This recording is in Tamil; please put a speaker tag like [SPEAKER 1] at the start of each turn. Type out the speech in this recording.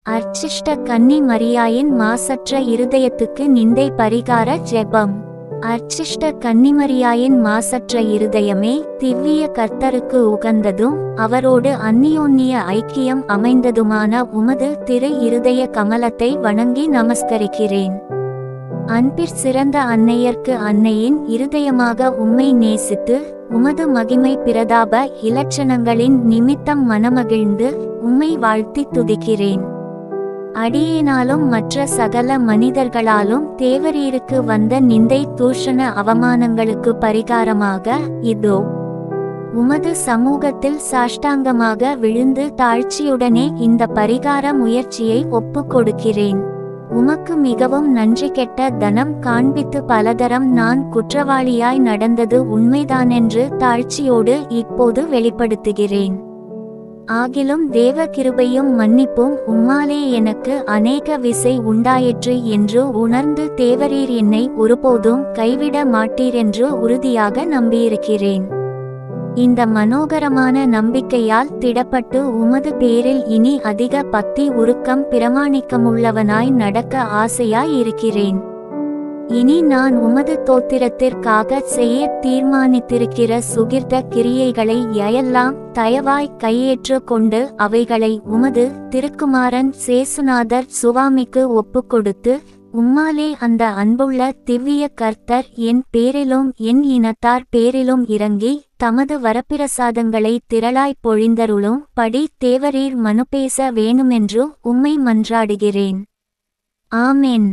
[SPEAKER 1] அர்ச்சிஷ்ட கன்னி மரியாயின் மாசற்ற இருதயத்துக்கு நிந்தை பரிகார ஜெபம். அர்ச்சிஷ்ட கன்னிமரியாயின் மாசற்ற இருதயமே, திவ்விய கர்த்தருக்கு உகந்ததும் அவரோடு அந்நியோன்னிய ஐக்கியம் அமைந்ததுமான உமது திரு இருதய கமலத்தை வணங்கி நமஸ்கரிக்கிறேன். அன்பிற் சிறந்த அன்னையர்க்கு அன்னையின் இருதயமாக உம்மை நேசித்து உமது மகிமை பிரதாப இலட்சணங்களின் நிமித்தம் மனமகிழ்ந்து உம்மை வாழ்த்தி துதிக்கிறேன். அடியேனாலும் மற்ற சகல மனிதர்களாலும் தேவரீருக்கு வந்த நிந்தை தூஷண அவமானங்களுக்கு பரிகாரமாக இதோ உமது சமூகத்தில் சாஷ்டாங்கமாக விழுந்து தாழ்ச்சியுடனே இந்த பரிகார முயற்சியை ஒப்பு கொடுக்கிறேன். உமக்கு மிகவும் நன்றி. கெட்ட தனம் காண்பித்து பலதரம் நான் குற்றவாளியாய் நடந்தது உண்மைதானென்று தாழ்ச்சியோடு இப்போது வெளிப்படுத்துகிறேன். ஆகிலும் தேவ கிருபையும் மன்னிப்பும் உம்மாலே எனக்கு அநேக விசை உண்டாயிற்று என்று உணர்ந்து தேவரீர் என்னை ஒருபோதும் கைவிட மாட்டீரென்று உறுதியாக நம்பியிருக்கிறேன். இந்த மனோகரமான நம்பிக்கையால் திடப்பட்டு உமது பேரில் இனி அதிக பக்தி உருக்கம் பிரமாணிக்கமுள்ளவனாய் நடக்க ஆசையாய் இருக்கிறேன். இனி நான் உமது தோத்திரத்திற்காக செய்ய தீர்மானித்திருக்கிற சுகிர்த கிரியைகளை எல்லாம் தயவாய் கையேற்று கொண்டு அவைகளை உமது திருக்குமாரன் சேசுநாதர் சுவாமிக்கு ஒப்புக்கொடுத்து உம்மாலே அந்த அன்புள்ள திவ்விய கர்த்தர் என் பேரிலும் என் இனத்தார் பேரிலும் இறங்கி தமது வரப்பிரசாதங்களை திரளாய் பொழிந்தருளும் படி தேவரீர் மனுபேச வேணுமென்று உம்மை மன்றாடுகிறேன். ஆமென்.